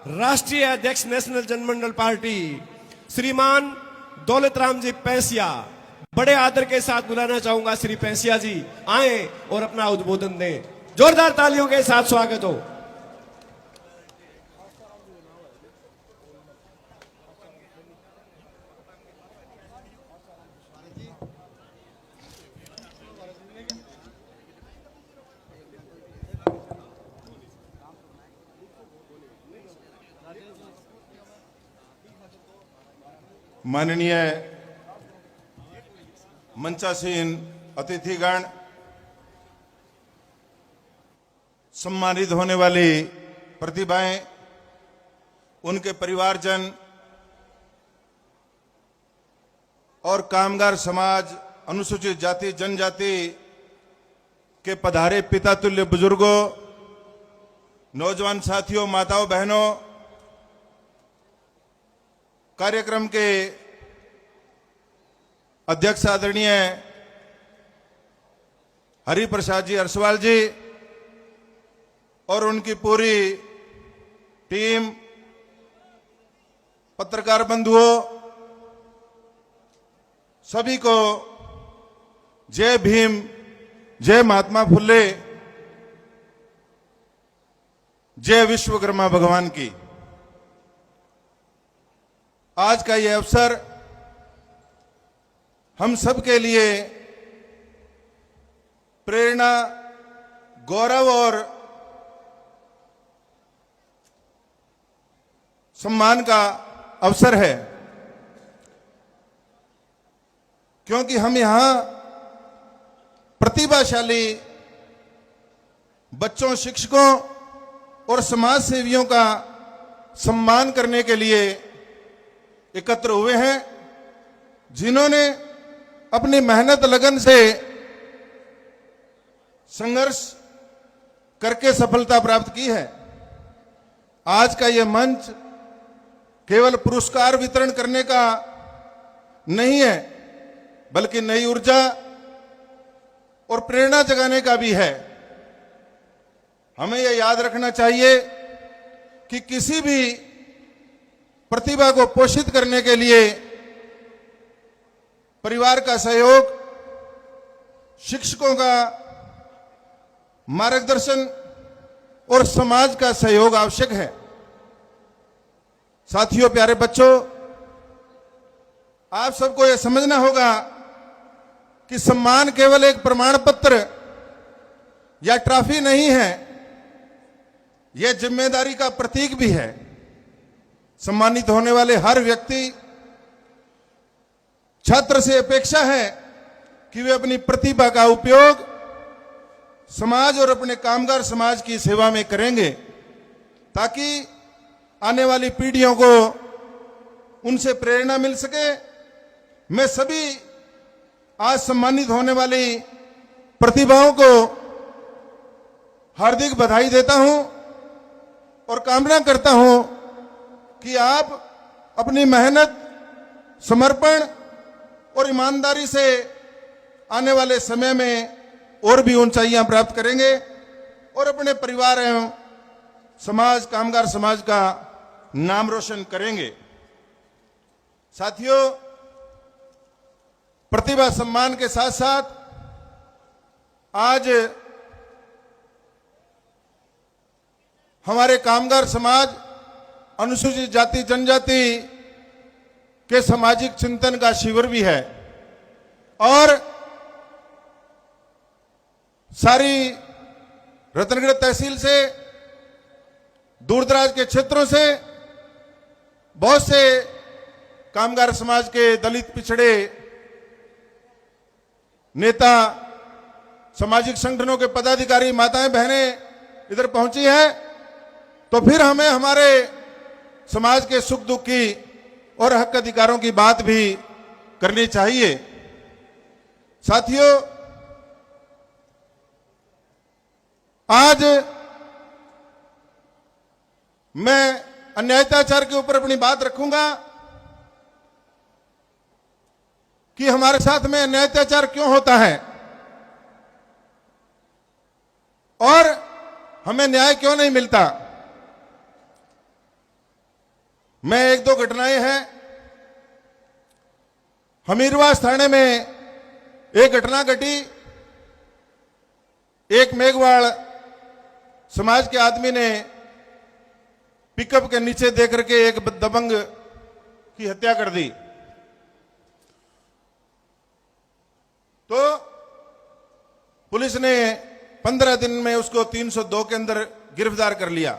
राष्ट्रीय अध्यक्ष national जनमंडल party श्रीमान दौलत राम जी पैसिया, बड़े आदर के साथ बुलाना चाहूंगा। श्री पैसिया जी आए और अपना उद्बोधन दें। जोरदार तालियों के साथ स्वागत हो। माननीय मंचासीन अतिथिगण, सम्मानित होने वाली प्रतिभाएं, उनके परिवारजन और कामगार समाज, अनुसूचित जाति जनजाति के पधारे पिता तुल्य बुजुर्गों, नौजवान साथियों, माताओं बहनों, कार्यक्रम के अध्यक्ष आदरणीय हरिप्रसाद जी अरसवाल जी और उनकी पूरी टीम, पत्रकार बंधुओं, सभी को जय भीम, जय महात्मा फुल्ले, जय विश्वकर्मा भगवान की। आज का यह अवसर हम सब के लिए प्रेरणा, गौरव और सम्मान का अवसर है, क्योंकि हम यहां प्रतिभाशाली बच्चों, शिक्षकों और समाज सेवियों का सम्मान करने के लिए एकत्र हुए हैं, जिन्होंने अपनी मेहनत लगन से संघर्ष करके सफलता प्राप्त की है। आज का यह मंच केवल पुरस्कार वितरण करने का नहीं है, बल्कि नई ऊर्जा और प्रेरणा जगाने का भी है। हमें यह याद रखना चाहिए कि किसी भी प्रतिभा को पोषित करने के लिए परिवार का सहयोग, शिक्षकों का मार्गदर्शन और समाज का सहयोग आवश्यक है। साथियों, प्यारे बच्चों, आप सबको यह समझना होगा कि सम्मान केवल एक प्रमाण पत्र या ट्रॉफी नहीं है, यह जिम्मेदारी का प्रतीक भी है। सम्मानित होने वाले हर व्यक्ति, छात्र से अपेक्षा है कि वे अपनी प्रतिभा का उपयोग समाज और अपने कामगार समाज की सेवा में करेंगे, ताकि आने वाली पीढ़ियों को उनसे प्रेरणा मिल सके। मैं सभी आज सम्मानित होने वाली प्रतिभाओं को हार्दिक बधाई देता हूं और कामना करता हूं कि आप अपनी मेहनत, समर्पण और ईमानदारी से आने वाले समय में और भी ऊंचाइयां प्राप्त करेंगे और अपने परिवार एवं समाज, कामगार समाज का नाम रोशन करेंगे। साथियों, प्रतिभा सम्मान के साथ साथ आज हमारे कामगार समाज, अनुसूचित जाति जनजाति के सामाजिक चिंतन का शिविर भी है और सारी रतनगढ़ तहसील से, दूरदराज के क्षेत्रों से बहुत से कामगार समाज के दलित, पिछड़े नेता, सामाजिक संगठनों के पदाधिकारी, माताएं, बहनें इधर पहुंची हैं। तो फिर हमें हमारे समाज के सुख दुख की और हक अधिकारों की बात भी करनी चाहिए। साथियों, आज मैं अन्यायताचार के ऊपर अपनी बात रखूंगा कि हमारे साथ में अन्यायताचार क्यों होता है और हमें न्याय क्यों नहीं मिलता। मैं एक दो घटनाएं हैं। हमीरवास थाने में एक घटना घटी। एक मेघवाड़ समाज के आदमी ने पिकअप के नीचे देकर के एक दबंग की हत्या कर दी। तो पुलिस ने 15 दिन में उसको 302 के अंदर गिरफ्तार कर लिया।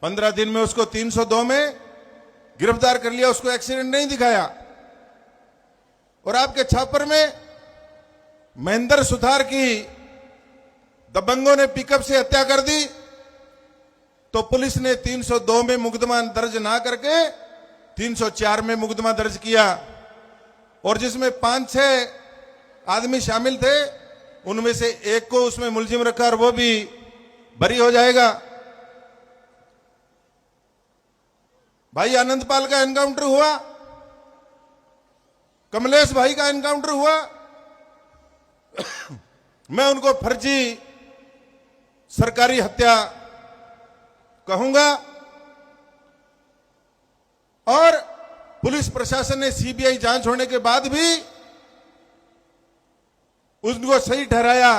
15 दिन में उसको 302 में गिरफ्तार कर लिया। उसको एक्सीडेंट नहीं दिखाया। और आपके छापर में महेंद्र सुथार की दबंगों ने पिकअप से हत्या कर दी। तो पुलिस ने 302 में मुकदमा दर्ज ना करके 304 में मुकदमा दर्ज किया। और जिसमें 5-6 आदमी शामिल थे, उनमें से एक को उसमें मुलजिम रखा और वो भी बरी हो जाएगा। भाई आनंदपाल का एनकाउंटर हुआ, कमलेश भाई का एनकाउंटर हुआ। मैं उनको फर्जी सरकारी हत्या कहूंगा। और पुलिस प्रशासन ने सीबीआई जांच होने के बाद भी उनको सही ठहराया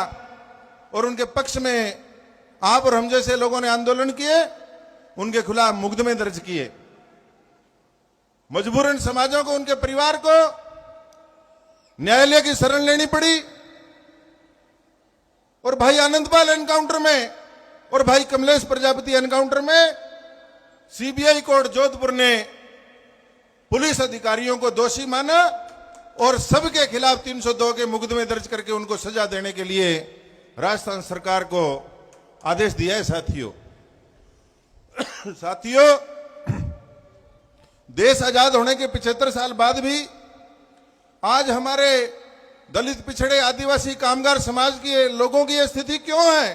और उनके पक्ष में आप और हम जैसे लोगों ने आंदोलन किए, उनके खिलाफ मुकदमे दर्ज किए। मजबूरन समाजों को, उनके परिवार को न्यायालय की शरण लेनी पड़ी। और भाई आनंदपाल एनकाउंटर में और भाई कमलेश प्रजापति एनकाउंटर में सीबीआई कोर्ट जोधपुर ने पुलिस अधिकारियों को दोषी माना और सबके खिलाफ 302 के मुकदमे दर्ज करके उनको सजा देने के लिए राजस्थान सरकार को आदेश दिया है। साथियों, देश आजाद होने के 75 साल बाद भी आज हमारे दलित, पिछड़े, आदिवासी, कामगार समाज के लोगों की यह स्थिति क्यों है?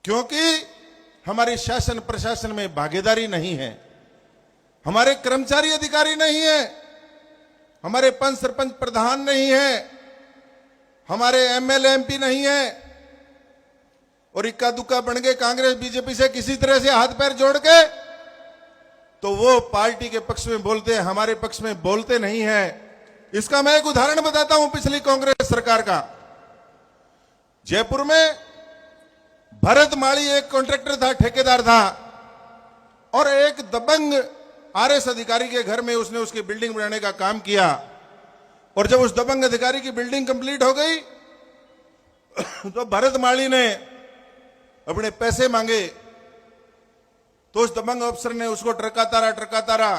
क्योंकि हमारी शासन प्रशासन में भागीदारी नहीं है, हमारे कर्मचारी अधिकारी नहीं है, हमारे पंच सरपंच प्रधान नहीं है, हमारे एमएलए एमपी नहीं है। और इक्का दुक्का बन गए कांग्रेस बीजेपी से किसी तरह से हाथ पैर जोड़ के, तो वो पार्टी के पक्ष में बोलते हैं, हमारे पक्ष में बोलते नहीं है। इसका मैं एक उदाहरण बताता हूं पिछली कांग्रेस सरकार का। जयपुर में भरत माली एक कॉन्ट्रैक्टर था, ठेकेदार था, और एक दबंग आरएस अधिकारी के घर में उसने उसकी बिल्डिंग बनाने का काम किया। और जब उस दबंग अधिकारी की बिल्डिंग कंप्लीट हो गई तो भरत माली ने अपने पैसे मांगे। तो उस दबंग अफसर ने उसको ट्रकातारा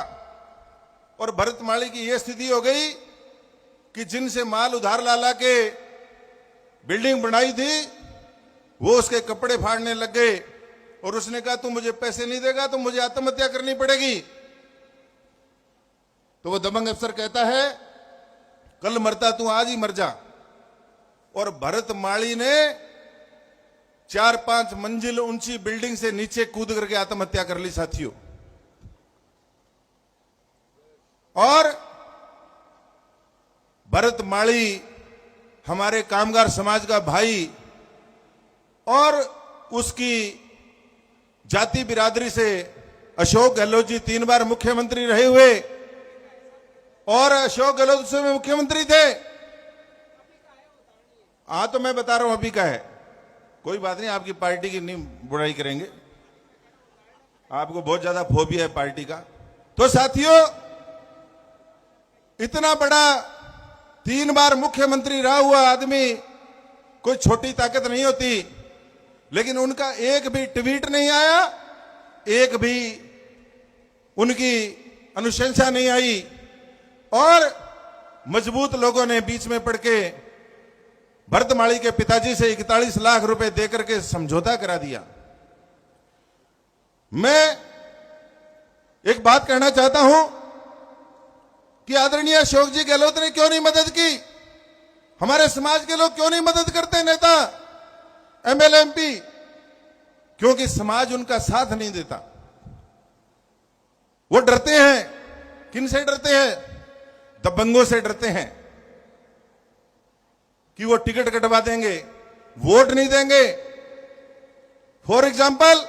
और भरत माली की यह स्थिति हो गई कि जिनसे माल उधार ला के बिल्डिंग बनाई थी वो उसके कपड़े फाड़ने लग गए। और उसने कहा तू मुझे पैसे नहीं देगा तो मुझे आत्महत्या करनी पड़ेगी। तो वो दबंग अफसर कहता है कल मरता तू आज ही मर जा। और भरत माली ने 4-5 मंजिल ऊंची बिल्डिंग से नीचे कूद करके आत्महत्या कर ली। साथियों, और भरत माली हमारे कामगार समाज का भाई और उसकी जाति बिरादरी से अशोक गहलोत जी 3 बार मुख्यमंत्री रहे हुए, और अशोक गहलोत से मुख्यमंत्री थे। हाँ, तो मैं बता रहा हूं अभी का है, कोई बात नहीं, आपकी पार्टी की नहीं बुराई करेंगे, आपको बहुत ज्यादा फोबिया है पार्टी का। तो साथियों, इतना बड़ा 3 बार मुख्यमंत्री रहा हुआ आदमी कोई छोटी ताकत नहीं होती। लेकिन उनका एक भी ट्वीट नहीं आया, एक भी उनकी अनुशंसा नहीं आई, और मजबूत लोगों ने बीच में पड़ के भरत माली के पिताजी से 41 लाख रुपए देकर के समझौता करा दिया। मैं एक बात कहना चाहता हूं कि आदरणीय अशोक जी गहलोत ने क्यों नहीं मदद की? हमारे समाज के लोग क्यों नहीं मदद करते? नेता, एमएलए, एमपी, क्योंकि समाज उनका साथ नहीं देता। वो डरते हैं। किन से डरते हैं? दबंगों से डरते हैं कि वो टिकट कटवा देंगे, वोट नहीं देंगे। फॉर एग्जाम्पल,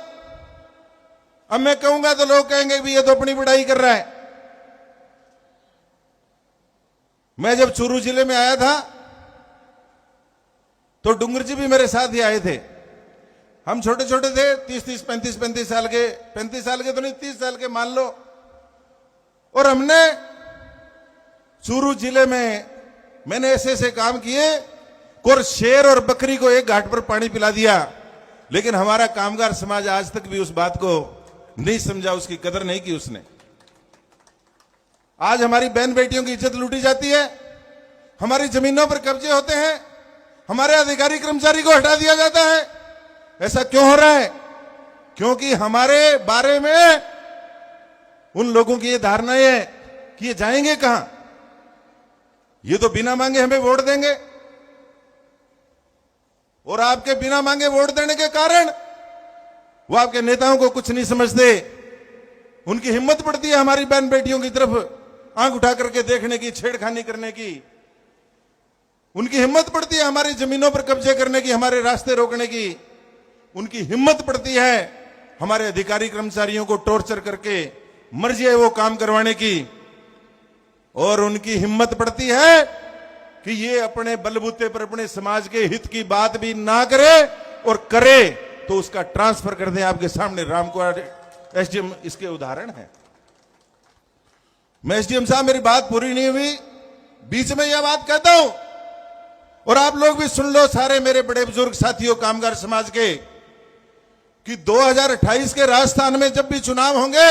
अब मैं कहूंगा तो लोग कहेंगे भी ये तो अपनी बड़ाई कर रहा है। मैं जब चूरू जिले में आया था तो डूंगर जी भी मेरे साथ ही आए थे। हम छोटे छोटे थे, 30-30, 35-35 साल के, 35 साल के तो नहीं, 30 साल के मान लो। और हमने चूरू जिले में मैंने ऐसे ऐसे काम किए और शेर और बकरी को एक घाट पर पानी पिला दिया। लेकिन हमारा कामगार समाज आज तक भी उस बात को नहीं समझा, उसकी कदर नहीं की उसने। आज हमारी बहन बेटियों की इज्जत लूटी जाती है, हमारी जमीनों पर कब्जे होते हैं, हमारे अधिकारी कर्मचारी को हटा दिया जाता है। ऐसा क्यों हो रहा है? क्योंकि हमारे बारे में उन लोगों की ये धारणा है कि ये जाएंगे कहां, ये तो बिना मांगे हमें वोट देंगे। और आपके बिना मांगे वोट देने के कारण वो आपके नेताओं को कुछ नहीं समझते। उनकी हिम्मत पड़ती है हमारी बहन बेटियों की तरफ आंख उठा करके देखने की, छेड़खानी करने की। उनकी हिम्मत पड़ती है हमारी जमीनों पर कब्जे करने की, हमारे रास्ते रोकने की। उनकी हिम्मत पड़ती है हमारे अधिकारी कर्मचारियों को टॉर्चर करके मर्जी है वो काम करवाने की। और उनकी हिम्मत पड़ती है कि ये अपने बलबूते पर अपने समाज के हित की बात भी ना करे, और करे तो उसका ट्रांसफर कर दें। आपके सामने रामकुमार एसडीएम इसके उदाहरण है। मैं एसडीएम साहब, मेरी बात पूरी नहीं हुई, बीच में यह बात कहता हूं और आप लोग भी सुन लो, सारे मेरे बड़े बुजुर्ग साथियों कामगार समाज के, कि 2028 के राजस्थान में जब भी चुनाव होंगे,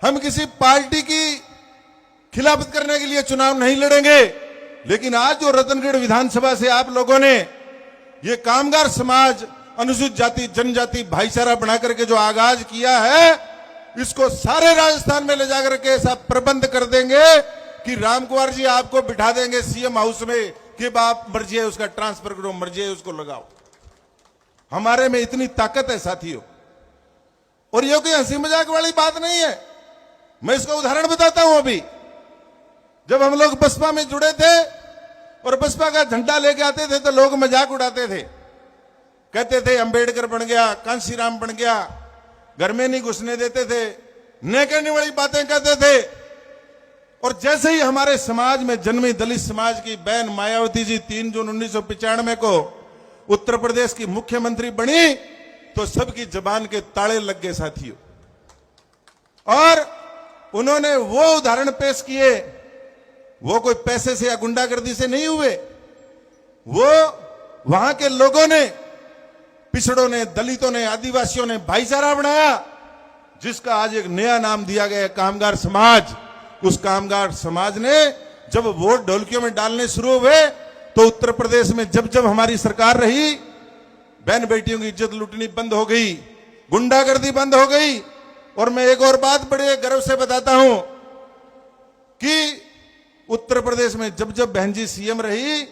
हम किसी पार्टी की खिलाफत करने के लिए चुनाव नहीं लड़ेंगे। लेकिन आज जो रतनगढ़ विधानसभा से आप लोगों ने ये कामगार समाज, अनुसूचित जाति जनजाति भाईचारा बनाकर के जो आगाज किया है, इसको सारे राजस्थान में ले जाकर के ऐसा प्रबंध कर देंगे कि रामकुमार जी आपको बिठा देंगे सीएम हाउस में कि आप मर्जी है उसका ट्रांसफर करो, मर्जी है उसको लगाओ। हमारे में इतनी ताकत है साथियों। और ये कोई हंसी मजाक वाली बात नहीं है। मैं इसका उदाहरण बताता हूं। अभी जब हम लोग बसपा में जुड़े थे और बसपा का झंडा लेके आते थे तो लोग मजाक उड़ाते थे, कहते थे अंबेडकर बन गया, कांशीराम बन गया, घर में नहीं घुसने देते थे, न कहने वाली बातें कहते थे। और जैसे ही हमारे समाज में जन्मी दलित समाज की बहन मायावती जी 3 जून 1995 को उत्तर प्रदेश की मुख्यमंत्री बनी तो सबकी जबान के ताले लग गए साथियों। और उन्होंने वो उदाहरण पेश किए, वो कोई पैसे से या गुंडागर्दी से नहीं हुए, वो वहां के लोगों ने, पिछड़ों ने, दलितों ने, आदिवासियों ने भाईचारा बनाया, जिसका आज एक नया नाम दिया गया कामगार समाज। उस कामगार समाज ने जब वोट ढोलकियों में डालने शुरू हुए तो उत्तर प्रदेश में जब जब हमारी सरकार रही, बहन बेटियों की इज्जत लूटनी बंद हो गई, गुंडागर्दी बंद हो गई। और मैं एक और बात बड़े गर्व से बताता हूं कि उत्तर प्रदेश में जब जब बहन जी सीएम रही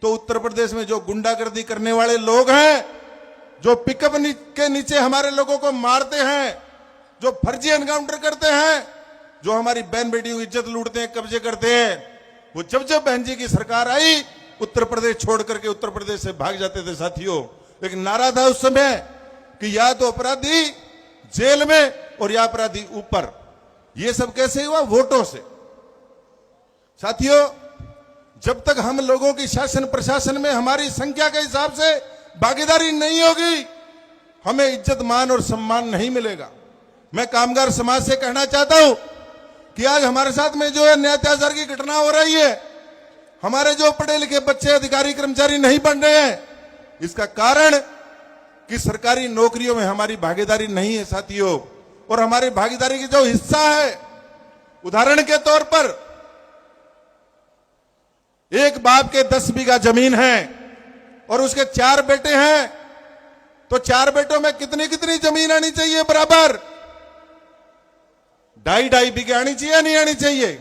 तो उत्तर प्रदेश में जो गुंडागर्दी करने वाले लोग हैं, जो पिकअप के नीचे हमारे लोगों को मारते हैं, जो फर्जी एनकाउंटर करते हैं, जो हमारी बहन बेटियों की इज्जत लूटते हैं, कब्जे करते हैं, वो जब जब बहन जी की सरकार आई उत्तर प्रदेश छोड़ करके उत्तर प्रदेश से भाग जाते थे साथियों। एक नारा था उस समय कि या तो अपराधी जेल में और या अपराधी ऊपर। ये सब कैसे हुआ? वोटों से। साथियों, जब तक हम लोगों की शासन प्रशासन में हमारी संख्या के हिसाब से भागीदारी नहीं होगी, हमें इज्जत मान और सम्मान नहीं मिलेगा। मैं कामगार समाज से कहना चाहता हूं कि आज हमारे साथ में जो है न्यायात्याचार की घटना हो रही है, हमारे जो पढ़े लिखे बच्चे अधिकारी कर्मचारी नहीं बन रहे हैं, इसका कारण कि सरकारी नौकरियों में हमारी भागीदारी नहीं है साथियों। और हमारी भागीदारी की जो हिस्सा है, उदाहरण के तौर पर एक बाप के 10 बीघा जमीन है और उसके 4 बेटे हैं, तो 4 बेटों में कितनी कितनी जमीन आनी चाहिए? बराबर 2.5 बीघे आनी चाहिए, नहीं आनी चाहिए?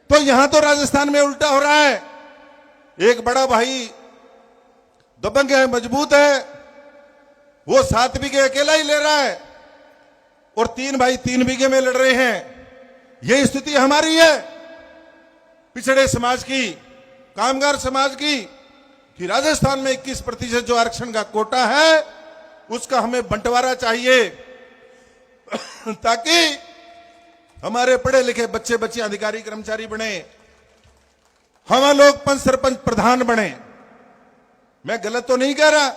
तो यहां तो राजस्थान में उल्टा हो रहा है। एक बड़ा भाई दबंग है, मजबूत है, वो 7 बीघे अकेला ही ले रहा है और 3 भाई 3 बीघे में लड़ रहे हैं। यही स्थिति हमारी है पिछड़े समाज की, कामगार समाज की, कि राजस्थान में 21% जो आरक्षण का कोटा है उसका हमें बंटवारा चाहिए। ताकि हमारे पढ़े लिखे बच्चे बच्चियां अधिकारी कर्मचारी बने, हम लोग पंच सरपंच प्रधान बने। मैं गलत तो नहीं कह रहा,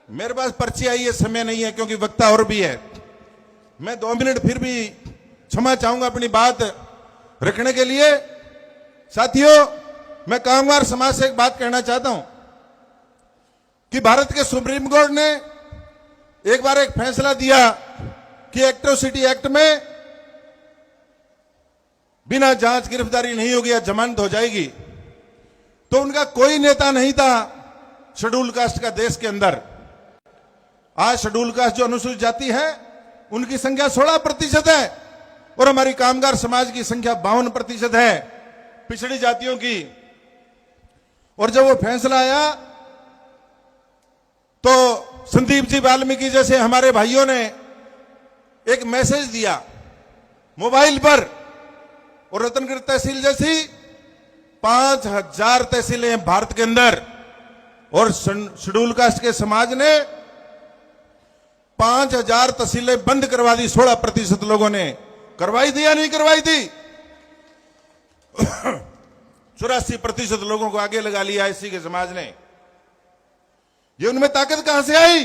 मेरे पास पर्ची आई है, समय नहीं है क्योंकि वक्ता और भी है। मैं 2 मिनट फिर भी क्षमा चाहूंगा अपनी बात रखने के लिए। साथियों, मैं कामगार समाज से एक बात कहना चाहता हूं कि भारत के सुप्रीम कोर्ट ने एक बार एक फैसला दिया कि एट्रोसिटी एक्ट में बिना जांच गिरफ्तारी नहीं होगी या जमानत हो जाएगी। तो उनका कोई नेता नहीं था शेड्यूल कास्ट का देश के अंदर। आज शेड्यूल कास्ट जो अनुसूचित जाति है उनकी संख्या 16% है और हमारी कामगार समाज की संख्या 52% है पिछड़ी जातियों की। और जब वो फैसला आया तो संदीप जी वाल्मीकि जैसे हमारे भाइयों ने एक मैसेज दिया मोबाइल पर, और रतनगढ़ तहसील जैसी 5000 तहसीलें हैं भारत के अंदर, और शेड्यूल कास्ट के समाज ने 5000 तहसीलें बंद करवा दी। 16% लोगों ने करवाई थी या नहीं करवाई थी? 84% लोगों को आगे लगा लिया एससी के समाज ने। ये उनमें ताकत कहां से आई?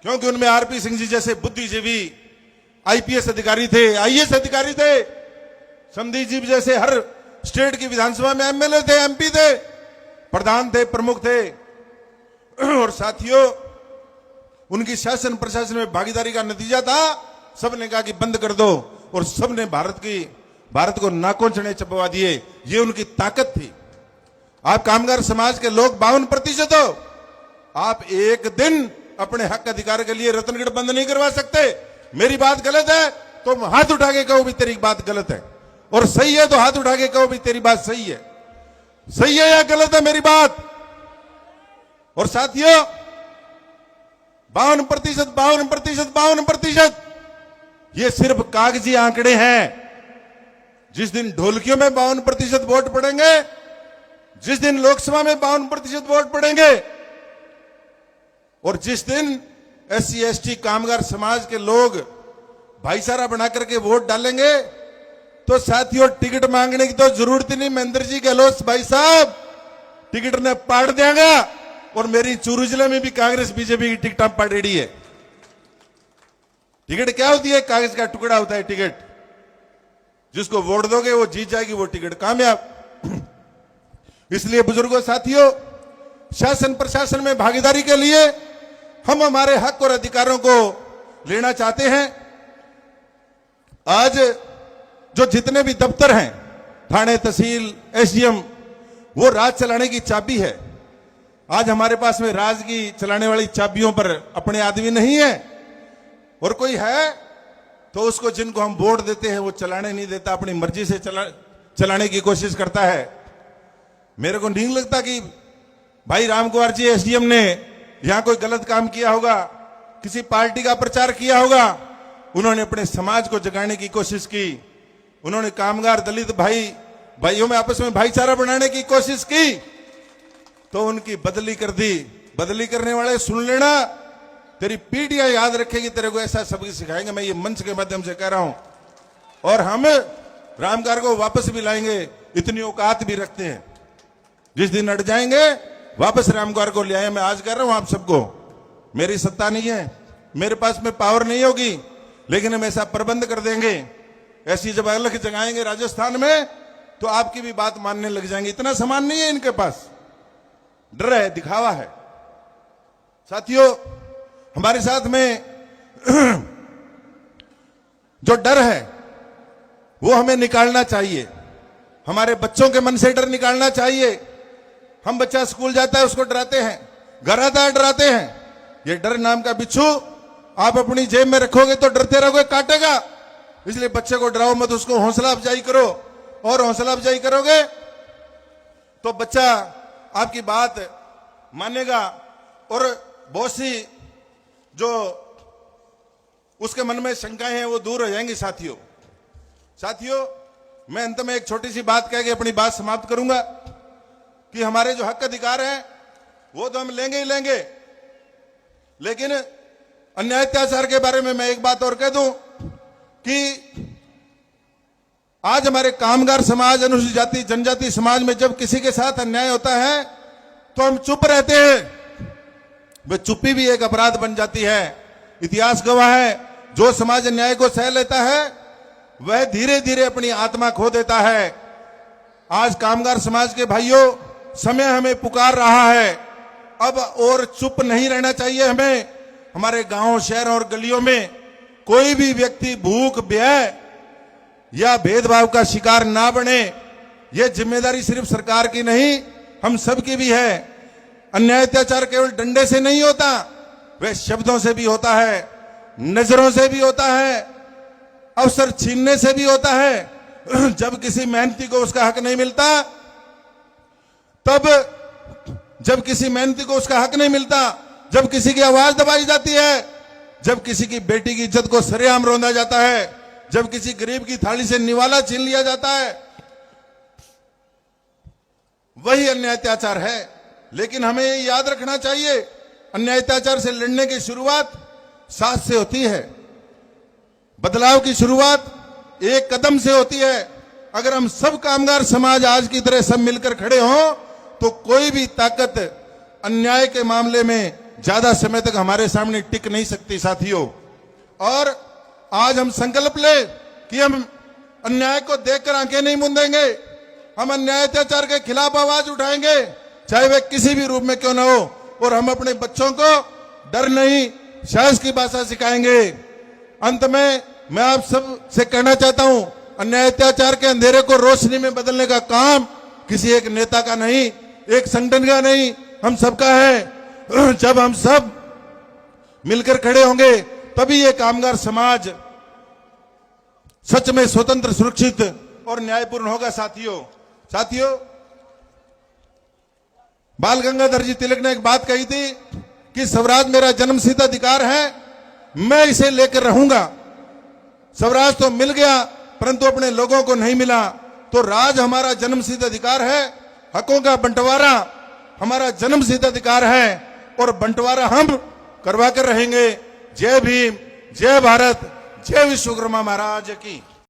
क्योंकि उनमें आरपी सिंह जी जैसे बुद्धिजीवी आईपीएस अधिकारी थे, आईएएस अधिकारी थे। संदीप जी जैसे हर स्टेट की विधानसभा में एमएलए थे, एमपी थे, प्रधान थे, प्रमुख थे। और साथियों, उनकी शासन प्रशासन में भागीदारी का नतीजा था सबने कहा कि बंद कर दो, और सबने भारत को नाकों चढ़े चबवा दिए। ये उनकी ताकत थी। आप कामगार समाज के लोग 52% हो, आप एक दिन अपने हक अधिकार के लिए रतनगढ़ बंद नहीं करवा सकते। मेरी बात गलत है तो हाथ उठा के कहो भी तेरी बात गलत है, और सही है तो हाथ उठा के कहो भी तेरी बात सही है। सही है या गलत है मेरी बात? और साथियों, 52% ये सिर्फ कागजी आंकड़े हैं। जिस दिन ढोलकियों में 52% वोट पड़ेंगे, जिस दिन लोकसभा में 52% वोट पड़ेंगे, और जिस दिन एससी एसटी कामगार समाज के लोग भाईचारा बनाकर के वोट डालेंगे, तो साथियों टिकट मांगने की तो जरूरत ही नहीं। महेंद्र जी गहलोत भाई साहब टिकट ने पाड़ देगा, और मेरी चूरू जिले में भी कांग्रेस बीजेपी की टिकट पाड़ी है। टिकट क्या होती है? कागज का टुकड़ा होता है टिकट। जिसको वोट दोगे वो जीत जाएगी, वो टिकट कामयाब। इसलिए बुजुर्गों, साथियों, शासन प्रशासन में भागीदारी के लिए हम हमारे हक और अधिकारों को लेना चाहते हैं। आज जो जितने भी दफ्तर हैं, थाने, तहसील, एसडीएम, वो राज चलाने की चाबी है। आज हमारे पास में राज की चलाने वाली चाबियों पर अपने आदमी नहीं है, और कोई है तो उसको जिनको हम वोट देते हैं वो चलाने नहीं देता, अपनी मर्जी से चलाने की कोशिश करता है। मेरे को नहीं लगता कि भाई राम कुमार जी एसडीएम ने यहां कोई गलत काम किया होगा, किसी पार्टी का प्रचार किया होगा। उन्होंने अपने समाज को जगाने की कोशिश की। उन्होंने कामगार दलित भाइयों में आपस में भाईचारा बनाने की कोशिश की, तो उनकी बदली कर दी। बदली करने वाले सुन लेना, तेरी पीढ़ियां याद रखेगी, तेरे को ऐसा सबक सिखाएंगे। मैं ये मंच के माध्यम से कह रहा हूं, और हम रामकार को वापस भी लाएंगे, इतनी औकात भी रखते हैं। जिस दिन अट जाएंगे वापस रामकार को ले आए। मैं आज कह रहा हूं आप सबको, मेरी सत्ता नहीं है, मेरे पास में पावर नहीं होगी, लेकिन हम ऐसा प्रबंध कर देंगे, ऐसी जब अलग जगाएंगे राजस्थान में, तो आपकी भी बात मानने लग जाएंगे। इतना सामान नहीं है इनके पास, डर है, दिखावा है। साथियों, हमारे साथ में जो डर है वो हमें निकालना चाहिए। हमारे बच्चों के मन से डर निकालना चाहिए। हम बच्चा स्कूल जाता है उसको डराते हैं, घर आता है डराते हैं। ये डर नाम का बिच्छू आप अपनी जेब में रखोगे तो डरते रहोगे, काटेगा। इसलिए बच्चे को डराओ मत, उसको हौसला अफजाई करो, और हौसला अफजाई करोगे तो बच्चा आपकी बात मानेगा, और बहुत सी जो उसके मन में शंकाएं हैं वो दूर हो जाएंगी। साथियों, मैं अंत में एक छोटी सी बात कह के अपनी बात समाप्त करूंगा कि हमारे जो हक अधिकार हैं वो तो हम लेंगे ही लेंगे, लेकिन अन्याय अत्याचार के बारे में मैं एक बात और कह दूं कि आज हमारे कामगार समाज, अनुसूचित जाति जनजाति समाज में जब किसी के साथ अन्याय होता है तो हम चुप रहते हैं। वह चुप्पी भी एक अपराध बन जाती है। इतिहास गवाह है, जो समाज अन्याय को सह लेता है वह धीरे धीरे अपनी आत्मा खो देता है। आज कामगार समाज के भाइयों, समय हमें पुकार रहा है। अब और चुप नहीं रहना चाहिए हमें। हमारे गांव, शहरों और गलियों में कोई भी व्यक्ति भूख, व्यय या भेदभाव का शिकार ना बने। यह जिम्मेदारी सिर्फ सरकार की नहीं, हम सब की भी है। अन्याय अत्याचार केवल डंडे से नहीं होता, वह शब्दों से भी होता है, नजरों से भी होता है, अवसर छीनने से भी होता है। जब किसी मेहनती को उसका हक नहीं मिलता, जब किसी मेहनती को उसका हक नहीं मिलता, जब किसी की आवाज दबाई जाती है, जब किसी की बेटी की इज्जत को सरेआम रौंदा जाता है, जब किसी गरीब की थाली से निवाला छीन लिया जाता है, वही अन्याय अत्याचार है। लेकिन हमें ये याद रखना चाहिए, अन्याय अत्याचार से लड़ने की शुरुआत साथ से होती है। बदलाव की शुरुआत एक कदम से होती है। अगर हम सब कामगार समाज आज की तरह सब मिलकर खड़े हों तो कोई भी ताकत अन्याय के मामले में ज्यादा समय तक हमारे सामने टिक नहीं सकती साथियों। और आज हम संकल्प ले कि हम अन्याय को देखकर आंखें नहीं मूंदेंगे। हम अन्याय अत्याचार के खिलाफ आवाज उठाएंगे, चाहे वह किसी भी रूप में क्यों ना हो। और हम अपने बच्चों को डर नहीं, साहस की भाषा सिखाएंगे। अंत में मैं आप सब से कहना चाहता हूं, अन्याय अत्याचार के अंधेरे को रोशनी में बदलने का काम किसी एक नेता का नहीं, एक संगठन का नहीं, हम सबका है। जब हम सब मिलकर खड़े होंगे तभी ये कामगार समाज सच में स्वतंत्र, सुरक्षित और न्यायपूर्ण होगा साथियों, बाल गंगाधर जी तिलक ने एक बात कही थी कि स्वराज मेरा जन्मसिद्ध अधिकार है, मैं इसे लेकर रहूंगा। स्वराज तो मिल गया परंतु अपने लोगों को नहीं मिला, तो राज हमारा जन्मसिद्ध अधिकार है। हकों का बंटवारा हमारा जन्मसिद्ध अधिकार है और बंटवारा हम करवा कर रहेंगे। जय भीम, जय भारत, जय विश्वकर्मा महाराज की।